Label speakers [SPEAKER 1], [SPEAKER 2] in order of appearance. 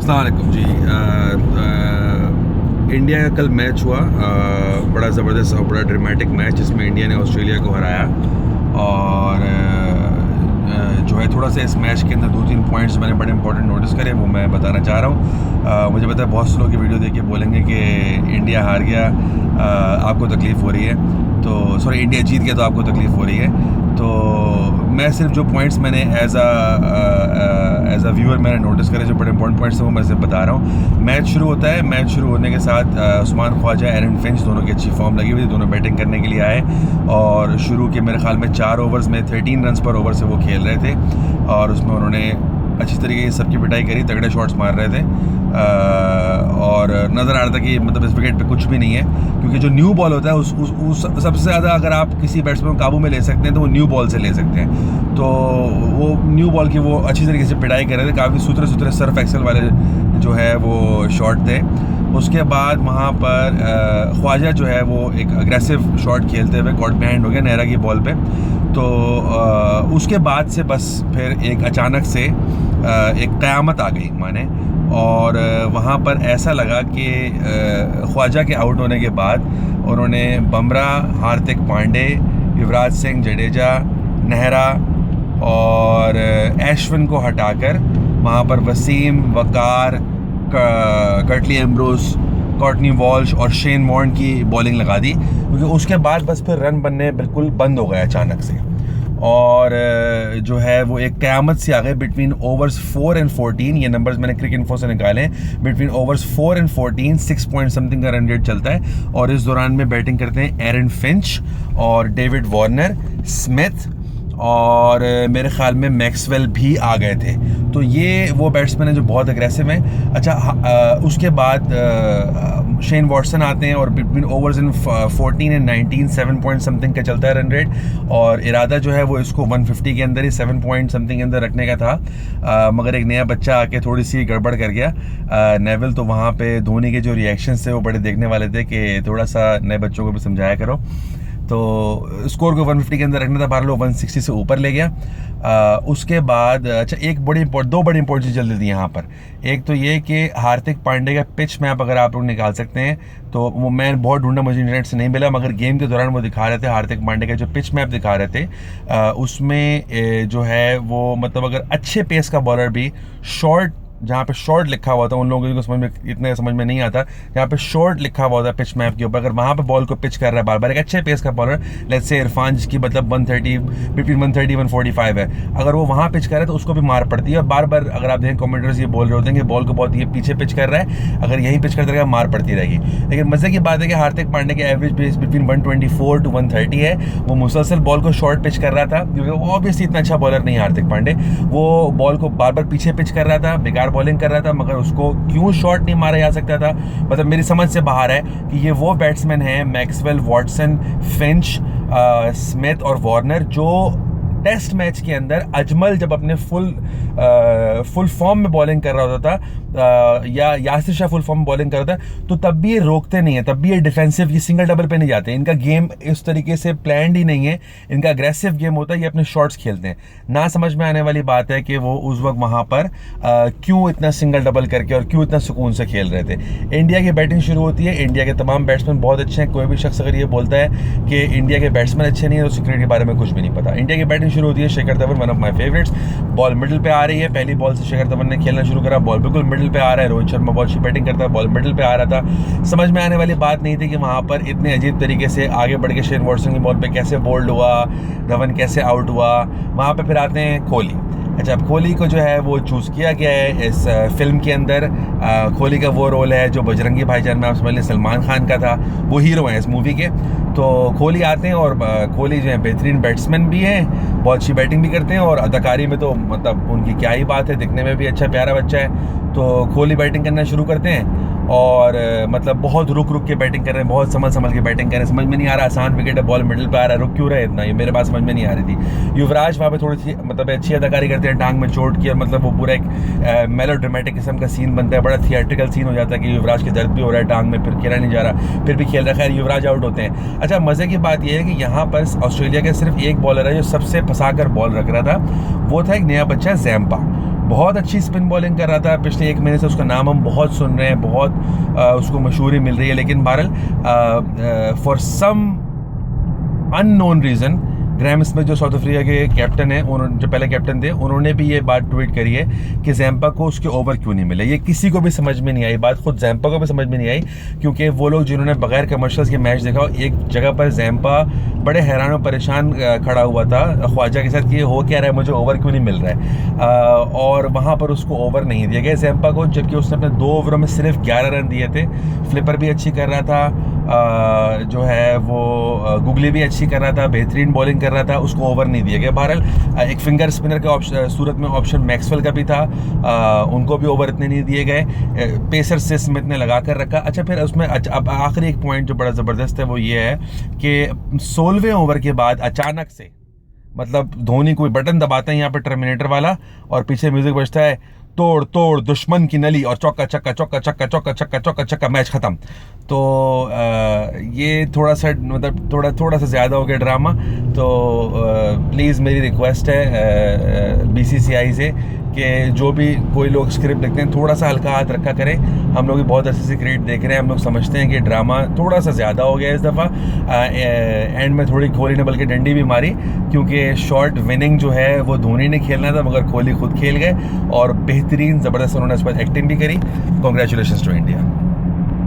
[SPEAKER 1] अस्सलाम वालेकुम जी। इंडिया का कल मैच हुआ, बड़ा ज़बरदस्त और बड़ा ड्रामेटिक मैच जिसमें इंडिया ने ऑस्ट्रेलिया को हराया। और जो है थोड़ा सा इस मैच के अंदर 2-3 पॉइंट्स मैंने बड़े इंपॉर्टेंट नोटिस करे, वो मैं बताना चाह रहा हूँ। मुझे पता है बहुत से लोग की वीडियो देख के बोलेंगे कि इंडिया हार गया, आपको तकलीफ़ हो रही है, तो सॉरी इंडिया जीत गया तो आपको तकलीफ़ हो रही है। तो मैं सिर्फ जो पॉइंट्स मैंने एज अ व्यूअर मैंने नोटिस करे, जो बड़े इंपॉर्टेंट पॉइंट्स हैं वो मैं सिर्फ बता रहा हूँ। मैच शुरू होता है, मैच शुरू होने के साथ उस्मान ख्वाजा, एरन फिंच दोनों की अच्छी फॉर्म लगी हुई थी, दोनों बैटिंग करने के लिए आए और शुरू के मेरे ख्याल में 4 ओवर्स में 13 रन पर ओवर से वो खेल रहे थे और उसमें उन्होंने अच्छी तरीके से सबकी पिटाई करी, तगड़े शॉट्स मार रहे थे। और नज़र आ रहा था कि मतलब इस विकेट पे कुछ भी नहीं है, क्योंकि जो न्यू बॉल होता है उस सबसे ज़्यादा अगर आप किसी बैट्समैन को काबू में ले सकते हैं तो वो न्यू बॉल से ले सकते हैं। तो वो न्यू बॉल की वो अच्छी तरीके से पिटाई कर रहे थे, काफ़ी सुथरे सर्फ एक्सल वाले जो है वो शॉट थे। उसके बाद वहाँ पर ख्वाजा जो है वो एक अग्रेसिव शॉट खेलते हुए कॉट बिहाइंड हो गया नेहरा की बॉल पे। तो उसके बाद से बस फिर एक अचानक से एक क़यामत आ गई माने, और वहाँ पर ऐसा लगा कि ख्वाजा के आउट होने के बाद उन्होंने बुमराह, हार्दिक पांडे, युवराज सिंह जडेजा, नेहरा और अश्विन को हटाकर वहाँ पर वसीम, वकार, कर्टली एम्ब्रोस, कॉर्टनी वॉल्श और शेन वॉर्न की बॉलिंग लगा दी, क्योंकि उसके बाद बस फिर रन बनने बिल्कुल बंद हो गए अचानक से। और जो है वो एक क़यामत से आ गए बिटवीन ओवर्स 4 and 14। ये नंबर्स मैंने क्रिक इन्फो से निकाले हैं। Between overs 4 and 14 6 point something का रन रेट चलता है, और इस दौरान में बैटिंग करते हैं एरन फिंच और डेविड वार्नर, स्मिथ और मेरे ख्याल में मैक्सवेल भी आ गए थे। तो ये वो बैट्समैन हैं जो बहुत अग्रेसिव हैं। अच्छा, उसके बाद शेन वॉटसन आते हैं और between overs in 14 and 19 7 point something का चलता है रन रेट, और इरादा जो है वो इसको 150 के अंदर ही 7 पॉइंट समथिंग के अंदर रखने का था। मगर एक नया बच्चा आके थोड़ी सी गड़बड़ कर गया, नेविल। तो वहाँ पे धोनी के जो रिएक्शंस थे वो बड़े देखने वाले थे कि थोड़ा सा नए बच्चों को भी समझाया करो। तो स्कोर को 150 के अंदर रखना था, बाहर लो 160 से ऊपर ले गया। उसके बाद अच्छा दो बड़ी इंपॉर्टेंट चीज़ जल्दी थी यहाँ पर। एक तो ये कि हार्दिक पांडे का पिच मैप अगर आप लोग निकाल सकते हैं तो वो मैं बहुत ढूंढा, मुझे इंटरनेट से नहीं मिला, मगर गेम के दौरान वो दिखा रहे थे, हार्दिक पांडे का जो पिच मैप दिखा रहे थे उसमें जो है वो मतलब अगर अच्छे पेस का बॉलर भी शॉर्ट, जहाँ पे शॉर्ट लिखा हुआ था, उन लोगों को समझ में इतने समझ में नहीं आता, जहाँ पे शॉर्ट लिखा हुआ था पिच मैप के ऊपर, अगर वहाँ पे बॉल को पिच कर रहा है बार बार एक अच्छे पेस का बॉलर, लेट्स से इरफान जिसकी मतलब 130 बिटवीन 130 145 है, अगर वो वहाँ पिच कर रहा है तो उसको भी मार पड़ती है। और बार बार अगर आप देखें कमेंटर्स ये बोल रहे होते हैं कि बॉल को बहुत ये पीछे पिच कर रहा है, अगर यहीं पिच करते रहेगा मार पड़ती रहेगी। लेकिन मजे की बात है कि हार्दिक पांडे के एवरेज पेस बिटवीन 124 to 130 है, वो मुसलसल बॉल को शॉर्ट पिच कर रहा था, क्योंकि वो ऑब्वियसली इतना अच्छा बॉलर नहीं हार्दिक पांडे, वो बॉल को बार बार पीछे पिच कर रहा था, बेकार बॉलिंग कर रहा था, मगर उसको क्यों शॉट नहीं मारा जा सकता था, मतलब मेरी समझ से बाहर है कि ये वो बैट्समैन हैं मैक्सवेल, वॉटसन, फिंच, स्मिथ और वार्नर, जो टेस्ट मैच के अंदर अजमल जब अपने फुल फॉर्म में बॉलिंग कर रहा होता था या यासिर शाह फुल फॉर्म में बॉलिंग कर रहा था, तो तब भी ये रोकते नहीं है, तब भी ये डिफेंसिव, ये सिंगल डबल पे नहीं जाते, इनका गेम इस तरीके से प्लान्ड ही नहीं है, इनका अग्रेसिव गेम होता है, ये अपने शॉट्स खेलते हैं। ना समझ में आने वाली बात है कि वो उस वक्त वहाँ पर क्यों इतना सिंगल डबल करके और क्यों इतना सुकून से खेल रहे थे। इंडिया की बैटिंग शुरू होती है, इंडिया के तमाम बैट्समैन बहुत अच्छे हैं, कोई भी शख्स अगर ये बोलता है कि इंडिया के बैट्समैन अच्छे नहीं है तो क्रिकेट के बारे में कुछ भी नहीं पता। इंडिया की बैटिंग शुरू होती है, Shikhar Dhawan one of my favourites, ball middle पे आ रही है, पहली बॉल से शिखर धवन ने खेलना शुरू करा, बॉल बिल्कुल मिडिल पे आ रहा है, रोहित शर्मा बहुत अच्छी बैटिंग करता है, बॉल मिडिल पे आ रहा था। समझ में आने वाली बात नहीं थी कि वहाँ पर इतने अजीब तरीके से आगे बढ़ के शेन वॉटसन की बॉल पे कैसे बोल्ड हुआ, धवन कैसे आउट हुआ। वहाँ पे फिर आते हैं कोहली। अच्छा, अब कोहली को जो है वो चूज़ किया गया है इस फिल्म के अंदर। कोहली का वो रोल है जो बजरंगी भाईजान में आप समझ लें सलमान खान का था, वो हीरो हैं इस मूवी के। तो कोहली आते हैं और कोहली जो है बेहतरीन बैट्समैन भी हैं, बहुत अच्छी बैटिंग भी करते हैं, और अदाकारी में तो मतलब उनकी क्या ही बात है, दिखने में भी अच्छा प्यारा बच्चा है। तो कोहली बैटिंग करना शुरू करते हैं और मतलब बहुत रुक के बैटिंग कर रहे हैं, बहुत संभल के बैटिंग कर रहे हैं, समझ में नहीं आ रहा, आसान विकेट है, बॉल मिडिल पे आ रहा है, रुक क्यों रहे इतना, ये मेरे पास समझ में नहीं आ रही थी। युवराज वहाँ पे थोड़ी सी मतलब अच्छी अदाकारी करते हैं, टांग में चोट की, और मतलब वो पूरा एक मेलोड्रामेटिक किस्म का सीन बनता है, बड़ा थिएट्रिकल सीन हो जाता है कि युवराज के दर्द भी हो रहा है टांग में, फिर खेला नहीं जा रहा, फिर भी खेल रहा है, खैर युवराज आउट होते हैं। अच्छा, मज़े की बात यह है कि यहाँ पर ऑस्ट्रेलिया के सिर्फ एक बॉलर है जो सबसे फंसा कर बॉल रख रहा था, वो था एक नया बच्चा जैम्पा। बहुत अच्छी स्पिन बॉलिंग कर रहा था पिछले 1 महीने से, उसका नाम हम बहुत सुन रहे हैं, बहुत उसको मशहूरी मिल रही है, लेकिन बहरहाल for some unknown reason Graeme Smith जो साउथ अफ्रीका के कैप्टन हैं, उन्होंने जो पहले कैप्टन थे, उन्होंने भी ये बात ट्वीट करी है कि ज़ैम्पा को उसके ओवर क्यों नहीं मिले। ये किसी को भी समझ में नहीं आई बात, खुद ज़ैम्पा को भी समझ में नहीं आई, क्योंकि वो लोग जिन्होंने बगैर कमर्शियल्स के मैच देखा, एक जगह पर ज़ैम्पा बड़े हैरान और परेशान खड़ा हुआ था ख्वाजा के साथ कि हो क्या रहा है, मुझे ओवर क्यों नहीं मिल रहा है, और वहाँ पर उसको ओवर नहीं दिया गया ज़ैम्पा को, जबकि उसने अपने 2 ओवरों में सिर्फ 11 रन दिए थे। फ्लिपर भी अच्छी कर रहा था, जो है वो गुगली भी अच्छी कर रहा था, बेहतरीन बॉलिंग कर रहा था, उसको ओवर नहीं दिया गया। बहरहाल एक फिंगर स्पिनर के सूरत में ऑप्शन मैक्सवेल का भी था, उनको भी ओवर इतने नहीं दिए गए। पेसर से स्मिथ ने लगा कर रखा। अच्छा, फिर उसमें अब आखिरी एक पॉइंट जो बड़ा ज़बरदस्त है वो ये है कि 16वें ओवर के बाद अचानक से, मतलब धोनी कोई बटन दबाता है यहाँ पर टर्मिनेटर वाला, और पीछे म्यूजिक बजता है, तोड़ तोड़ दुश्मन की नली, और चौका छक्का चौका छक्का चौका छक्का चौका छक्का, मैच खत्म। तो ये थोड़ा सा मतलब थोड़ा सा ज़्यादा हो गया ड्रामा। तो प्लीज़ मेरी रिक्वेस्ट है BCCI से कि जो भी कोई लोग स्क्रिप्ट लिखते हैं थोड़ा सा हल्का हाथ रखा करें। हम लोग भी बहुत अच्छे से क्रिकेट देख रहे हैं, हम लोग समझते हैं कि ड्रामा थोड़ा सा ज़्यादा हो गया इस दफ़ा। एंड में थोड़ी कोहली ने बल्कि डंडी भी मारी, क्योंकि शॉर्ट विनिंग जो है वो धोनी ने खेलना था, मगर कोहली खुद खेल गए और बेहतरीन ज़बरदस्त उन्होंने इस पर एक्टिंग भी करी। Congratulations to India.